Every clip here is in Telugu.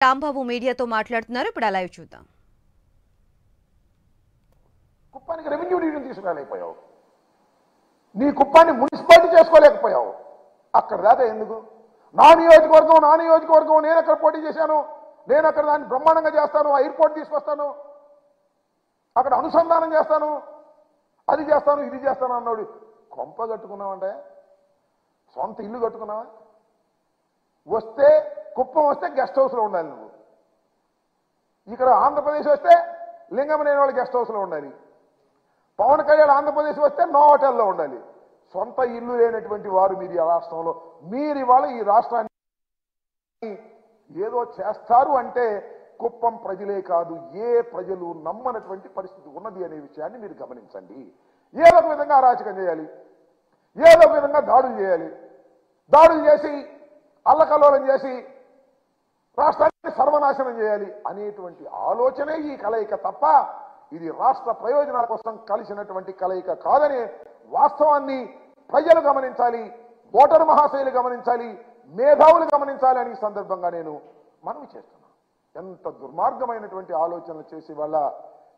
రాంబాబు మీడియాతో మాట్లాడుతున్నారు. ఇప్పుడు ఆ లైవ్ చూద్దాం. కుప్పానికి రెవెన్యూ డివిజన్ తీసుకురాలేకపోయావు, నీ కుప్పాన్ని మున్సిపాలిటీ చేసుకోలేకపోయావు. అక్కడ దాకా ఎందుకు? నా నియోజకవర్గం నేను అక్కడ పోటీ చేశాను, నేను అక్కడ దాన్ని బ్రహ్మాండంగా చేస్తాను, ఎయిర్పోర్ట్ తీసుకొస్తాను, అక్కడ అనుసంధానం చేస్తాను, అది చేస్తాను ఇది చేస్తాను అన్నాడు. కొంప కట్టుకున్నావంటే సొంత ఇల్లు కట్టుకున్నావా? వస్తే కుప్పం వస్తే గెస్ట్ హౌస్లో ఉండాలి నువ్వు, ఇక్కడ ఆంధ్రప్రదేశ్ వస్తే లింగమనేని వాళ్ళు గెస్ట్ హౌస్లో ఉండాలి, పవన్ కళ్యాణ్ ఆంధ్రప్రదేశ్ వస్తే నో హోటల్లో ఉండాలి. సొంత ఇల్లు లేనటువంటి వారు మీరు ఈ రాష్ట్రంలో, మీరు ఇవాళ ఈ రాష్ట్రాన్ని ఏదో చేస్తారు అంటే కుప్పం ప్రజలే కాదు ఏ ప్రజలు నమ్మనటువంటి పరిస్థితి ఉన్నది అనే విషయాన్ని మీరు గమనించండి. ఏదో ఒక విధంగా అరాచకం చేయాలి, ఏదో ఒక విధంగా దాడులు చేయాలి, దాడులు చేసి అల్లకల్లోలం చేసి రాష్ట్రాన్ని సర్వనాశనం చేయాలి అనేటువంటి ఆలోచనే ఈ కలయిక తప్ప ఇది రాష్ట్ర ప్రయోజనాల కోసం కలిసినటువంటి కలయిక కాదనే వాస్తవాన్ని ప్రజలు గమనించాలి, ఓటరు మహాశయులు గమనించాలి, మేధావులు గమనించాలి అని ఈ సందర్భంగా నేను మనవి చేస్తున్నాను. ఎంత దుర్మార్గమైనటువంటి ఆలోచనలు చేసి వాళ్ళ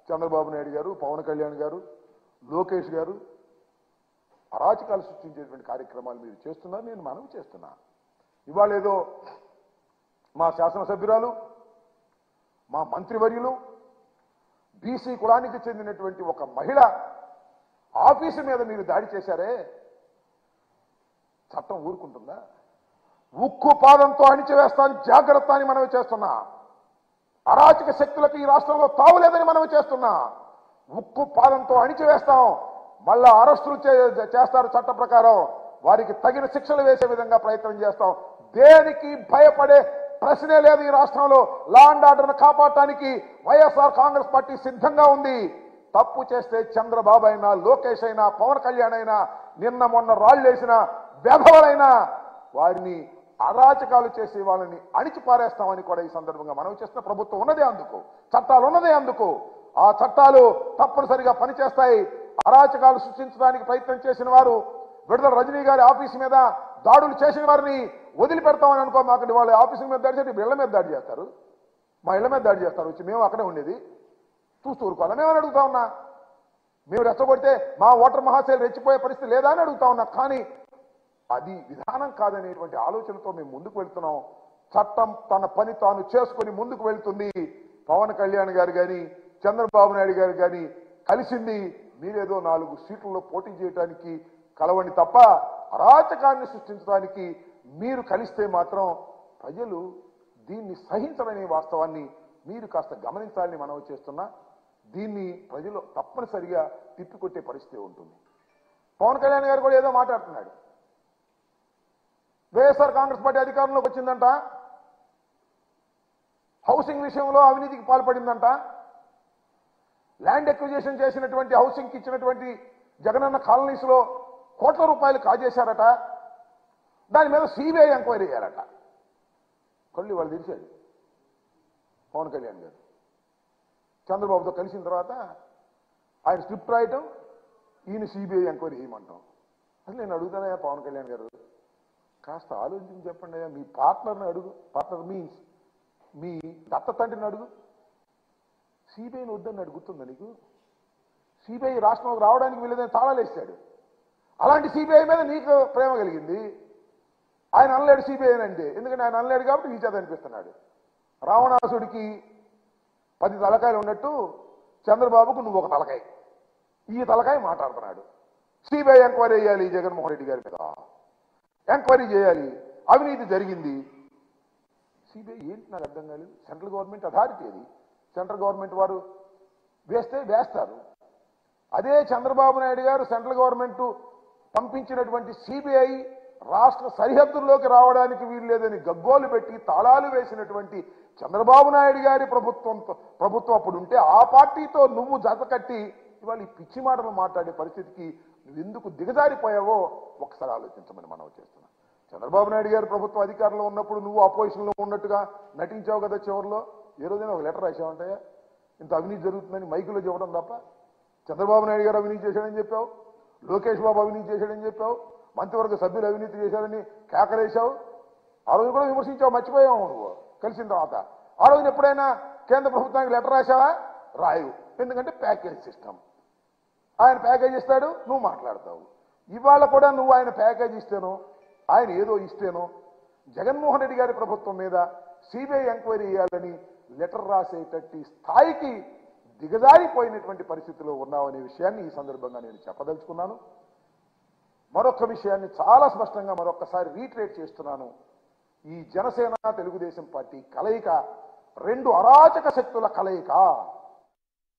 చంద్రబాబు నాయుడు గారు, పవన్ కళ్యాణ్ గారు, లోకేష్ గారు అరాచకాలు సృష్టించేటువంటి కార్యక్రమాలు మీరు చేస్తున్నారు. నేను మనవి చేస్తున్నా. ఇవాళ ఏదో మా శాసనసభ్యురాలు, మా మంత్రివర్యులు, బీసీ కులానికి చెందినటువంటి ఒక మహిళ ఆఫీసు మీద మీరు దాడి చేశారే, చట్టం ఊరుకుంటుందా? ఉక్కు పాదంతో అణిచివేస్తాను జాగ్రత్త అని మనవి చేస్తున్నా. అరాచక శక్తులకు ఈ రాష్ట్రంలో తావులేదని మనవి చేస్తున్నా. ఉక్కు పాదంతో అణిచివేస్తాం, మళ్ళా అరెస్టులు చేస్తారు చట్ట ప్రకారం, వారికి తగిన శిక్షలు వేసే విధంగా ప్రయత్నం చేస్తాం. దేనికి భయపడే ప్రశ్నే లేదు. ఈ రాష్ట్రంలో లా అండ్ ఆర్డర్ను కాపాడటానికి వైఎస్ఆర్ కాంగ్రెస్ పార్టీ సిద్ధంగా ఉంది. తప్పు చేస్తే చంద్రబాబు అయినా, లోకేష్ అయినా, పవన్ కళ్యాణ్ అయినా, నిన్న మొన్న రాళ్లేసిన వెధవలైనా వారిని అరాచకాలు చేసి వాళ్ళని అణిచిపారేస్తామని కూడా ఈ సందర్భంగా మనం చేస్తున్న ప్రభుత్వం ఉన్నదే అందుకు, చట్టాలు ఉన్నదే అందుకు. ఆ చట్టాలు తప్పనిసరిగా పనిచేస్తాయి. అరాచకాలు సృష్టించడానికి ప్రయత్నం చేసిన వారు, విడుదల రజనీ గారి ఆఫీసు మీద దాడులు చేసిన వారిని వదిలిపెడతామని అనుకో. మాకు వాళ్ళ ఆఫీసుల మీద దాడి చేసి ఇళ్ల మీద దాడి చేస్తారు, మా ఇళ్ల మీద దాడి చేస్తారు. వచ్చి మేము అక్కడే ఉండేది చూస్తూ ఊరుకోవాలి. మేమని అడుగుతా ఉన్నా. మేము రెచ్చగొడితే మా ఓటర్ మహాశైలు రెచ్చిపోయే పరిస్థితి లేదా అని అడుగుతా ఉన్నా. కానీ అది విధానం కాదనేటువంటి ఆలోచనతో మేము ముందుకు వెళ్తున్నాం. చట్టం తన పని తాను చేసుకుని ముందుకు వెళ్తుంది. పవన్ కళ్యాణ్ గారు కానీ, చంద్రబాబు నాయుడు గారు కానీ కలిసింది మీరేదో 4 సీట్లలో పోటీ చేయడానికి కలవండి తప్ప అరాచకాన్ని సృష్టించడానికి మీరు కలిస్తే మాత్రం ప్రజలు దీన్ని సహించడనే వాస్తవాన్ని మీరు కాస్త గమనించాలని మనవి చేస్తున్నా. దీన్ని ప్రజలు తప్పనిసరిగా తిప్పికొట్టే పరిస్థితి ఉంటుంది. పవన్ కళ్యాణ్ గారు కూడా ఏదో మాట్లాడుతున్నాడు. వైఎస్ఆర్ కాంగ్రెస్ పార్టీ అధికారంలోకి వచ్చిందంట, హౌసింగ్ విషయంలో అవినీతికి పాల్పడిందంట, ల్యాండ్ ఎక్విజిషన్ చేసినటువంటి హౌసింగ్కి ఇచ్చినటువంటి జగనన్న కాలనీస్ లో కోట్ల రూపాయలు కాజేశారట, దాని మీద సిబిఐ ఎంక్వైరీ చేయాలట. కళ్ళు వాళ్ళు తెలిసాడు పవన్ కళ్యాణ్ గారు. చంద్రబాబుతో కలిసిన తర్వాత ఆయన స్క్రిప్ట్ రాయటం, ఈయన సిబిఐ ఎంక్వైరీ చేయమంటాం. అసలు నేను అడుగుతానయ్యా పవన్ కళ్యాణ్ గారు, కాస్త ఆలోచించి చెప్పండి అయ్యా. మీ పార్ట్నర్ని అడుగు, పార్ట్నర్ మీన్స్ మీ దత్త తండ్రిని అడుగు. సిబిఐని వద్దని అడుగుతుందా నీకు? సిబిఐ రాష్ట్రంలోకి రావడానికి వీళ్ళదని తాళాలు వేస్తాడు. అలాంటి సిబిఐ మీద నీకు ప్రేమ కలిగింది. ఆయన అనలేడు సిబిఐ అంటే, ఎందుకంటే ఆయన అనలేడు కాబట్టి నీ చేత అనిపిస్తున్నాడు. రావణాసుడికి 10 తలకాయలు ఉన్నట్టు చంద్రబాబుకు నువ్వు ఒక తలకాయ, ఈ తలకాయ మాట్లాడుతున్నాడు. సిబిఐ ఎంక్వైరీ చేయాలి జగన్మోహన్ రెడ్డి గారి మీద, ఎంక్వైరీ చేయాలి, అవినీతి జరిగింది. సిబిఐ ఏంటి నాకు అర్థం కాలేదు. సెంట్రల్ గవర్నమెంట్ అథారిటీ అది, సెంట్రల్ గవర్నమెంట్ వారు వేస్తే వేస్తారు. అదే చంద్రబాబు నాయుడు గారు సెంట్రల్ గవర్నమెంట్ పంపించినటువంటి సిబిఐ రాష్ట్ర సరిహద్దుల్లోకి రావడానికి వీలు లేదని గగ్గోలు పెట్టి తాళాలు వేసినటువంటి చంద్రబాబు నాయుడు గారి ప్రభుత్వం అప్పుడు ఉంటే ఆ పార్టీతో నువ్వు జత కట్టి ఇవాళ ఈ పిచ్చి మాటలు మాట్లాడే పరిస్థితికి నువ్వు ఎందుకు దిగజారిపోయావో ఒకసారి ఆలోచించమని మనం చేస్తున్నాం. చంద్రబాబు నాయుడు గారి ప్రభుత్వం అధికారంలో ఉన్నప్పుడు నువ్వు అపోజిషన్లో ఉన్నట్టుగా నటించావు కదా. చివరిలో ఏ రోజైనా ఒక లెటర్ రాసావంటాయా ఇంత అవినీతి జరుగుతుందని మైకులో చెప్పడం తప్ప? చంద్రబాబు నాయుడు గారు అవినీతి చేశాడని చెప్పావు, లోకేష్ బాబు అవినీతి చేశాడని చెప్పావు, మంత్రివర్గ సభ్యులు అవినీతి చేశారని కేకలేశావు. ఆ రోజు కూడా విమర్శించావు, మర్చిపోయావు నువ్వు కలిసిన తర్వాత. ఆ రోజున ఎప్పుడైనా కేంద్ర ప్రభుత్వానికి లెటర్ రాశావా? రాయు. ఎందుకంటే ప్యాకేజ్ సిస్టమ్. ఆయన ప్యాకేజ్ ఇస్తాడు, నువ్వు మాట్లాడతావు. ఇవాళ కూడా నువ్వు ఆయన ప్యాకేజ్ ఇస్తేనో ఆయన ఏదో ఇస్తేనో జగన్మోహన్ రెడ్డి గారి ప్రభుత్వం మీద సిబిఐ ఎంక్వైరీ చేయాలని లెటర్ రాసేటట్టి స్థాయికి దిగజారిపోయినటువంటి పరిస్థితిలో ఉన్నామనే విషయాన్ని ఈ సందర్భంగా నేను చెప్పదలుచుకున్నాను. మరొక విషయాన్ని చాలా స్పష్టంగా మరొకసారి రీట్రేట్ చేస్తున్నాను. ఈ జనసేన తెలుగుదేశం పార్టీ కలయిక రెండు అరాచక శక్తుల కలయిక.